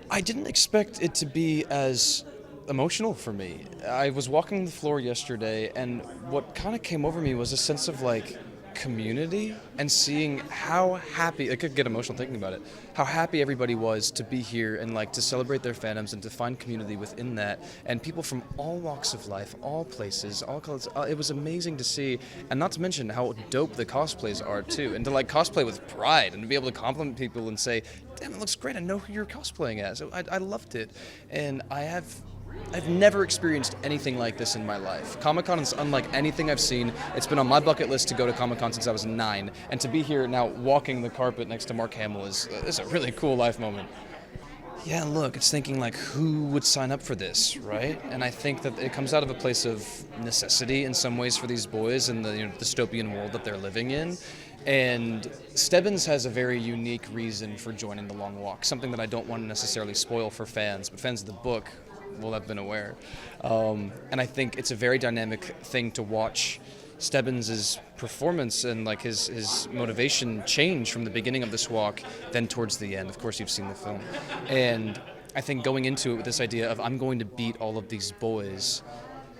I didn't expect it to be as emotional for me. I was walking the floor yesterday, and what kind of came over me was a sense of like community and seeing how happy I could get emotional thinking about it. How happy everybody was to be here and like to celebrate their fandoms and to find community within that, and people from all walks of life, all places, all colors. It was amazing to see, and not to mention how dope the cosplays are too, and to like cosplay with pride and to be able to compliment people and say, "Damn, it looks great! I know who you're cosplaying as." So I loved it, and I've never experienced anything like this in my life. Comic-Con is unlike anything I've seen. It's been on my bucket list to go to Comic-Con since I was 9, and to be here now walking the carpet next to Mark Hamill is a really cool life moment. Yeah, look, it's thinking like who would sign up for this, right? And I think that it comes out of a place of necessity in some ways for these boys in the dystopian world that they're living in. And Stebbins has a very unique reason for joining the Long Walk, something that I don't want to necessarily spoil for fans, but fans of the book will have been aware. And I think it's a very dynamic thing to watch Stebbins' performance and like his motivation change from the beginning of this walk then towards the end. Of course, you've seen the film. And I think going into it with this idea of I'm going to beat all of these boys,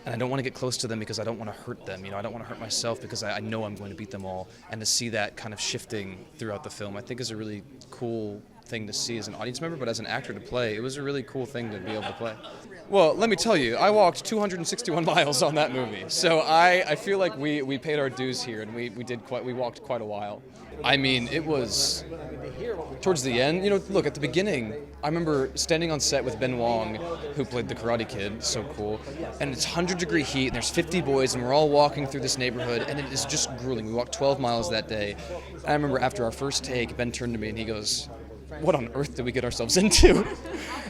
and I don't want to get close to them because I don't want to hurt them. I don't want to hurt myself because I know I'm going to beat them all. And to see that kind of shifting throughout the film, I think is a really cool thing to see as an audience member, but as an actor to play, it was a really cool thing to be able to play. Well, let me tell you, I walked 261 miles on that movie, so I feel like we paid our dues here, and we walked quite a while. I mean, it was towards the end. Look, at the beginning, I remember standing on set with Ben Wang, who played the Karate Kid, so cool, and it's 100-degree heat, and there's 50 boys, and we're all walking through this neighborhood, and it is just grueling. We walked 12 miles that day. I remember after our first take, Ben turned to me and he goes, "What on earth did we get ourselves into?"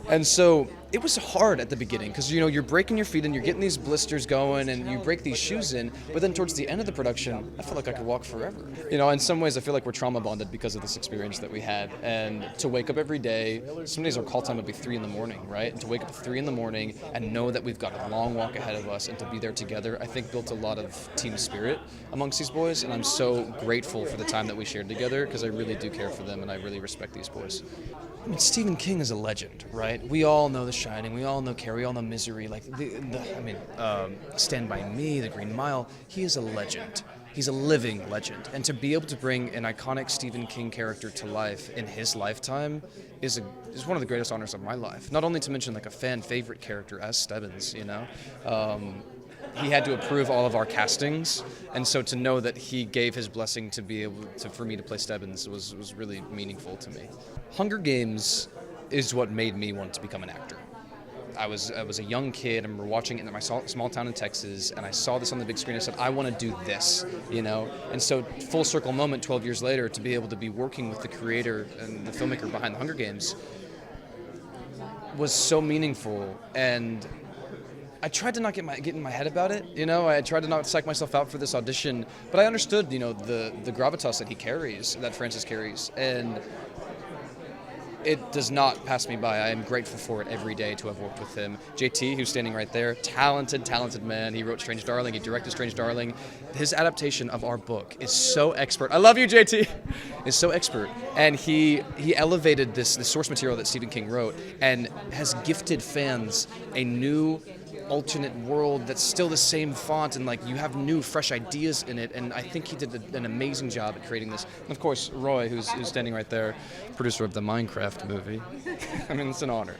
And so it was hard at the beginning because you're breaking your feet and you're getting these blisters going and you break these shoes in, but then towards the end of the production I felt like I could walk forever. In some ways I feel like we're trauma bonded because of this experience that we had, and to wake up every day, some days our call time would be 3 in the morning, right? And to wake up at 3 in the morning and know that we've got a long walk ahead of us and to be there together, I think built a lot of team spirit amongst these boys, and I'm so grateful for the time that we shared together because I really do care for them and I really respect these boys. I mean, Stephen King is a legend, right? We all know The Shining, we all know Carrie, we all know Misery, like Stand By Me, The Green Mile. He is a legend. He's a living legend. And to be able to bring an iconic Stephen King character to life in his lifetime is one of the greatest honors of my life. Not only to mention like a fan favorite character as Stebbins, he had to approve all of our castings, and so to know that he gave his blessing to be able to, for me to play Stebbins was really meaningful to me. Hunger Games is what made me want to become an actor. I was a young kid. I remember watching it in my small town in Texas, and I saw this on the big screen. I said, I want to do this, And so, full circle moment, 12 years later, to be able to be working with the creator and the filmmaker behind the Hunger Games was so meaningful. And I tried to not get in my head about it, I tried to not psych myself out for this audition, but I understood, the gravitas that he carries, that Francis carries, and it does not pass me by. I am grateful for it every day to have worked with him. JT, who's standing right there, talented man. He wrote Strange Darling, he directed Strange Darling. His adaptation of our book is so expert. I love you, JT! Is so expert. And he elevated this source material that Stephen King wrote and has gifted fans a new alternate world that's still the same font, and like you have new fresh ideas in it, and I think he did an amazing job at creating this. And of course Roy, who's standing right there, producer of the Minecraft movie. I mean, it's an honor.